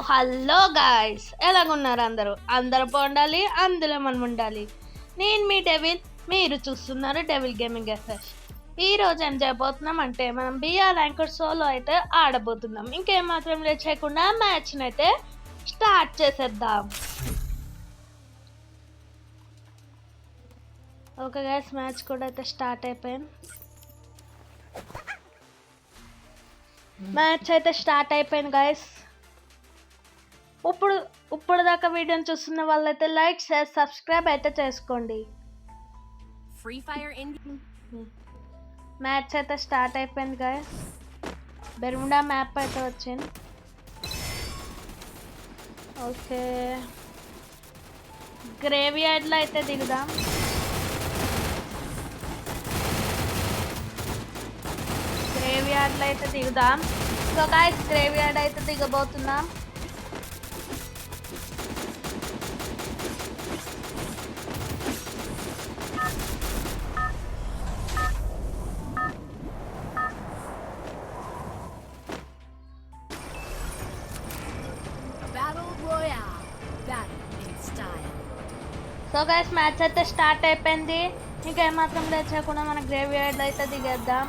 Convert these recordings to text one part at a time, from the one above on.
Hello guys, ఎలాగున్నారు అందరూ? అందరూ బాగుండాలి, అందులో మనం ఉండాలి. నేను మీ డెవిల్, మీరు చూస్తున్నారు డెవిల్ గేమింగ్ ఎఫ్ఎస్. ఈ రోజు ఏం చేయబోతున్నాం అంటే మనం బిఆర్ యాంకర్ సోలో అయితే ఆడబోతున్నాం. ఇంకేం మాత్రం లేట్ చేయకుండా మ్యాచ్ని అయితే స్టార్ట్ చేసేద్దాం. ఓకే గైస్, మ్యాచ్ కూడా అయితే స్టార్ట్ అయిపోయింది. మ్యాచ్ అయితే స్టార్ట్ అయిపోయింది గైస్. ఇప్పుడు దాకా వీడియోని చూస్తున్న వాళ్ళైతే లైక్ షేర్ సబ్స్క్రైబ్ అయితే చేసుకోండి. ఫ్రీ ఫైర్ మ్యాచ్ అయితే స్టార్ట్ అయిపోయింది గైస్. బెర్ముడా మ్యాప్ అయితే వచ్చింది. ఓకే, గ్రేవ్ యార్డ్లో అయితే దిగుదాం. సో గైస్, గ్రేవ్ యార్డ్ అయితే దిగబోతున్నాం. సో గైస్, మ్యాచ్ అయితే స్టార్ట్ అయిపోయింది. ఇంకా ఏమాత్రం లేట్ చేయకుండా మన గ్రేవ్ యార్డ్లో అయితే దిగేద్దాం.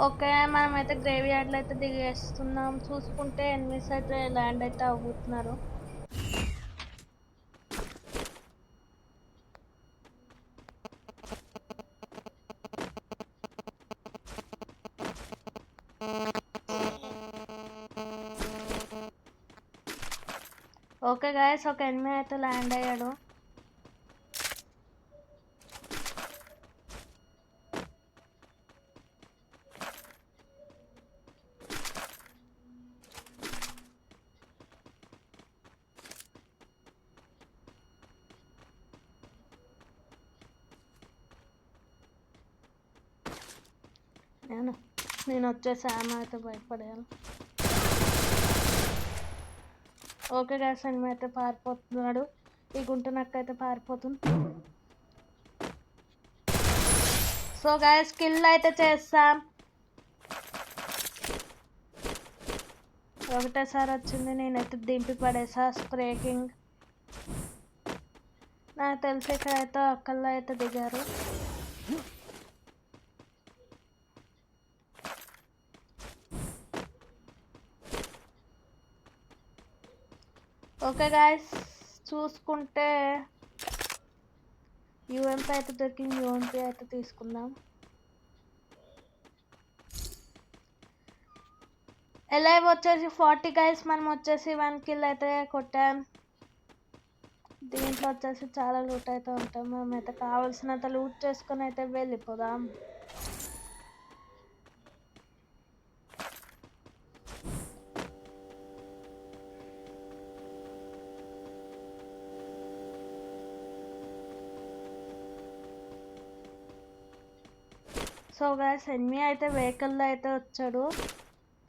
ఓకే, మనమైతే గ్రేవ్ యార్డ్లో అయితే దిగేస్తున్నాం. చూసుకుంటే ఎనిమిస్ అయితే ల్యాండ్ అయితే అవుతున్నారు. ఓకే గైస్, ఒక ఎనిమి అయితే ల్యాండ్ అయ్యాడు. నేను వచ్చేసి ఆమె అయితే భయపడాను. ఓకే గైస్, ఎనిమి అయితే పారిపోతున్నాడు. ఈ గుంట నక్క అయితే పారిపోతుంది. సో గైస్, కిల్ అయితే చేస్తాం. ఒకటేసారి వచ్చింది, నేనైతే దింపి పడేసా స్ప్రేకింగ్. నాకు తెలిసి ఇక్కడైతే ఒక్కళ్ళు అయితే దిగారు. ఓకే గాయస్, చూసుకుంటే యూఎంపీ అయితే దొరికింది. యూఎంపీ అయితే తీసుకుందాం. ఎలైవ్ వచ్చేసి 40 గైస్. మనం వచ్చేసి 1 కిల్ అయితే కొట్టాం. దీంట్లో వచ్చేసి చాలా లూట్ అయితే ఉంటాం. మనమైతే కావాల్సినంత లూట్ చేసుకొని అయితే వెళ్ళిపోదాం. సో గైస్, ఎనిమి అయితే వెహికల్లో అయితే వచ్చాడు,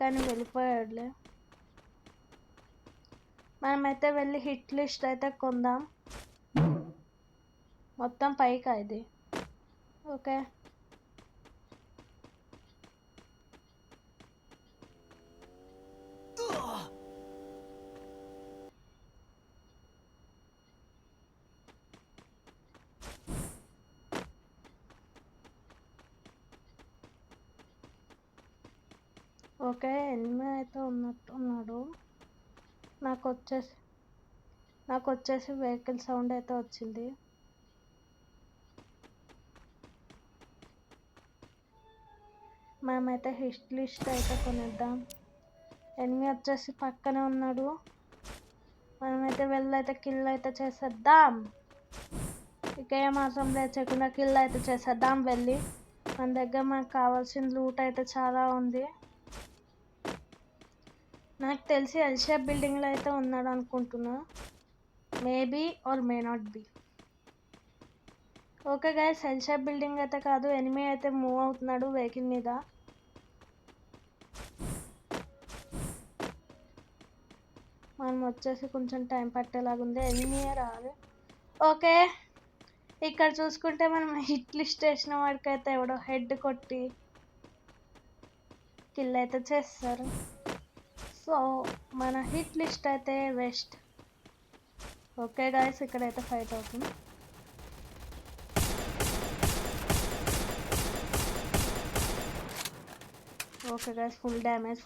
కానీ వెళ్ళిపోయాడులే. మనమైతే వెళ్ళి హిట్ లిస్ట్ అయితే కొందాం. మొత్తం పైకా ఇది. ఓకే, ఓకే, ఎనిమి అయితే ఉన్నట్టున్నాడు. నాకు వచ్చేసి వెహికల్ సౌండ్ అయితే వచ్చింది. మనమైతే హిట్ లిస్ట్ అయితే కొనేద్దాం. ఎనిమి వచ్చేసి పక్కనే ఉన్నాడు. మనమైతే వెళ్ళైతే కిల్ అయితే చేసేద్దాం. ఇక ఏమాత్రం లేచకుండా కిల్ అయితే చేసేద్దాం వెళ్ళి. మన దగ్గర మనకు కావాల్సిన లూట్ అయితే చాలా ఉంది. నాకు తెలిసి ఎల్ షేప్ బిల్డింగ్లో అయితే ఉన్నాడు అనుకుంటున్నా. Maybe or may not be. Okay guys, L shape building అయితే కాదు, ఎనిమి అయితే మూవ్ అవుతున్నాడు వెహికల్ మీద. మనం వచ్చేసి కొంచెం టైం పట్టేలాగా ఉంది. ఎనిమియే రాదు. ఓకే, ఇక్కడ చూసుకుంటే మనం హిట్ లిస్ట్ వేసిన వాడికైతే ఎవడో హెడ్ కొట్టి కిల్ అయితే చేస్తారు. సో మన హిట్ లిస్ట్ అయితే వెస్ట్. ఓకే గాయస్, ఇక్కడైతే ఫైట్ అవుతుంది. Okay guys, full damage.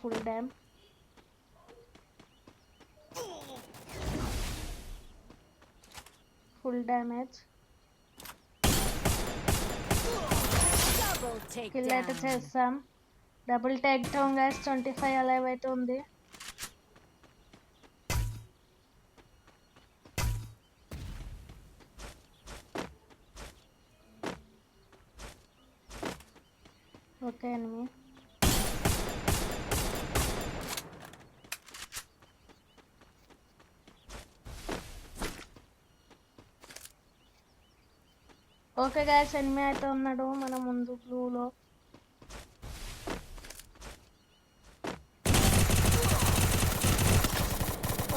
Double kill అయితే takedown. చేస్తాం. Double take down guys. 25 alive అయితే ఉంది. Okay enemy. Okay guys, enemy అయితే ఉన్నాడు మన ముందు బ్లూలో.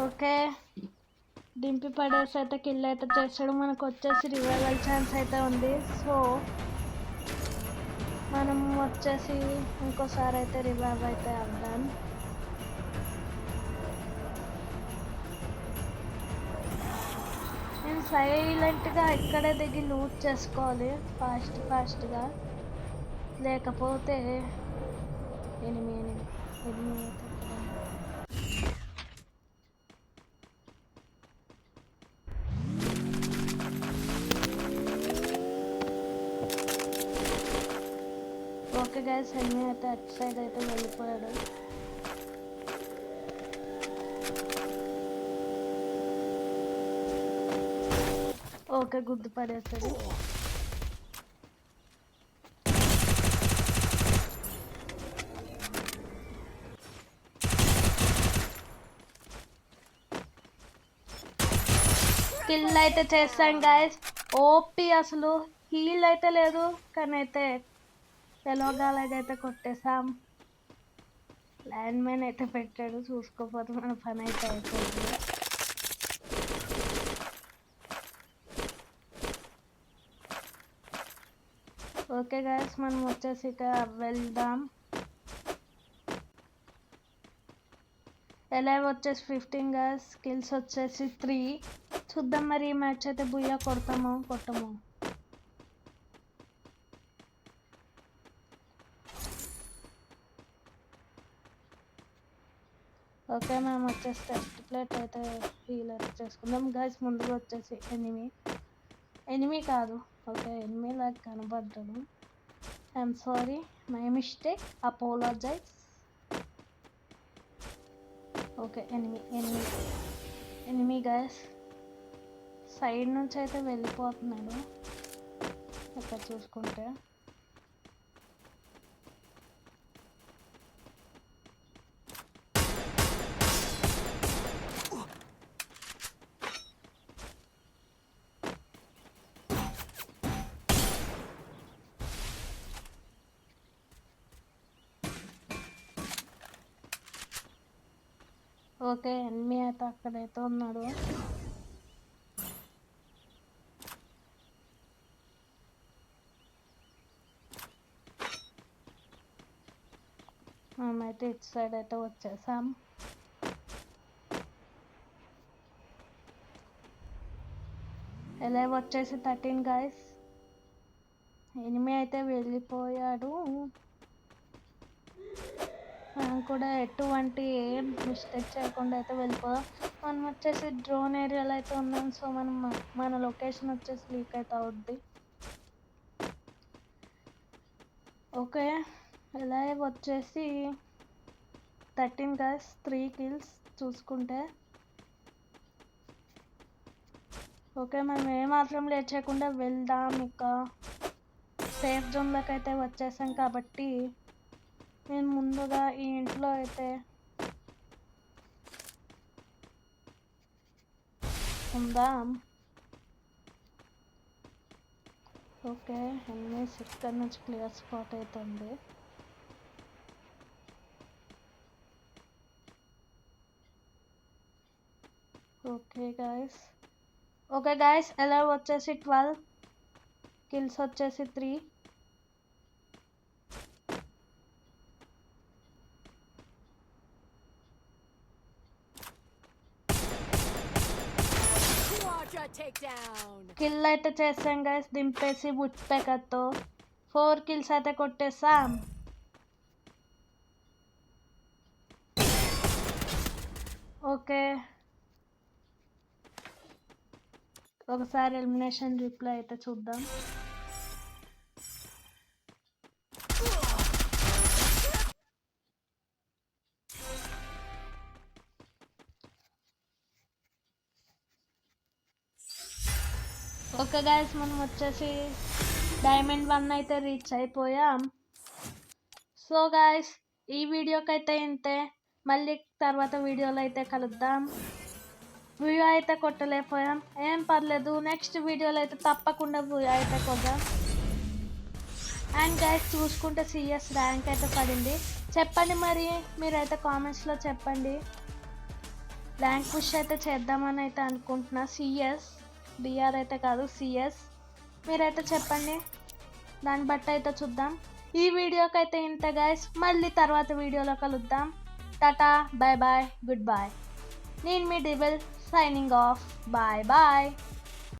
ఓకే, దింపి పడేసి అయితే కిల్ అయితే చేస్తాడు. మనకు వచ్చేసి రివైవల్ ఛాన్స్ అయితే ఉంది. సో మనం వచ్చేసి ఇంకోసారి అయితే రివైవ్ అయితే అవ్వదాం. నేను సైలెంట్గా ఇక్కడే దిగి లూట్ చేసుకోవాలి ఫాస్ట్గా, లేకపోతే ఎనిమి అయితే ఓకే గైస్, ఎనిమి అయితే అటు సైడ్ అయితే వెళ్ళిపోయాడు. ఓకే, గుద్దు పడేస్తాడు. కిల్ అయితే చేస్తాం గాయస్. ఓపి అసలు హీల్ అయితే లేదు, కానీ అయితే ఎలాగైతే కొట్టేసాం. ల్యాండ్ మైన్ అయితే పెట్టాడు, చూసుకోకపోతే మన పని అయితే అయిపోయింది. ఓకే గాయస్, మనం వచ్చేసి ఇక వెళ్దాం. ఎలా వచ్చేసి 15 గాయస్, స్కిల్స్ వచ్చేసి 3. చూద్దాం మరి ఈ మ్యాచ్ అయితే బుయ్యా కొడతామో కొట్టమో. ఓకే, మేము వచ్చేసి టెస్ట్ ప్లేట్ అయితే హీల్ అయితే చేసుకుందాం గాయస్. ముందుగా వచ్చేసి ఎనిమి కాదు, ఓకే ఎనిమి లాగా కనబడ్డాడు. I'm sorry, my mistake, apologise. Okay, enemy guys. Side నుంచి అయితే వెళ్ళిపోతున్నాడు ఇక్కడ చూసుకుంటే. ఓకే, ఎనిమి అయితే అక్కడైతే ఉన్నాడు. మేమైతే ఇటు సైడ్ అయితే వచ్చేసాం. ఎలా వచ్చేసి 13 గాయస్. ఎనిమి అయితే వెళ్ళిపోయాడు. మనం కూడా ఎటువంటి ఏం మిస్టేక్ చేయకుండా అయితే వెళ్ళిపోదాం. మనం వచ్చేసి డ్రోన్ ఏరియాలో అయితే ఉన్నాం. సో మనం మన లొకేషన్ వచ్చేసి లీక్ అయితే అవుద్ది. ఓకే, ఎలా వచ్చేసి 13 గాయస్, 3 కిల్స్ చూసుకుంటే. ఓకే, మనం ఏమాత్రం లేట్ చేయకుండా వెళ్దాం. ఇక సేఫ్ జోన్లోకి అయితే వచ్చేసాం కాబట్టి నేను ముందుగా ఈ ఇంట్లో అయితే ఉందాం. ఓకే, ఎనిమిస్ ఇక్కడ నుంచి క్లియర్ స్పాట్ అవుతుంది. ఓకే గాయస్ ఎలా వచ్చేసి 12 కిల్స్ వచ్చేసి 3. Quadra takedown. కిల్ అయితే చేసాం గైస్ దింపేసి వుడ్ పెకర్తో 4 కిల్స్ అయితే కొట్టేసాం. ఓకే ఒకసారి ఎలిమినేషన్ రిప్లై అయితే చూద్దాం. ఓకే గైస్ మనం వచ్చేసి డైమండ్ 1 అయితే రీచ్ అయిపోయాం. సో గైస్ ఈ వీడియోకి అయితే ఇంతే. మళ్ళీ తర్వాత వీడియోలో అయితే కలుద్దాం. వీడియో అయితే కొట్టలేకపోయాం, ఏం పర్లేదు, నెక్స్ట్ వీడియోలో అయితే తప్పకుండా వీడియో అయితే కొద్దాం. అండ్ గైస్ చూసుకుంటే సిఎస్ ర్యాంక్ అయితే పడింది. చెప్పండి మరి మీరైతే కామెంట్స్లో చెప్పండి. ర్యాంక్ పుష్ అయితే చేద్దామని అయితే అనుకుంటున్నా. సిఎస్ బిఆర్ అయితే కాదు, సిఎస్ మీరైతే చెప్పండి, దాన్ని బట్టి అయితే చూద్దాం. ఈ వీడియోకి అయితే ఇంత గైస్, మళ్ళీ తర్వాత వీడియోలో కలుద్దాం. Tata bye bye good boy. నేను మీ devil signing off. Bye bye.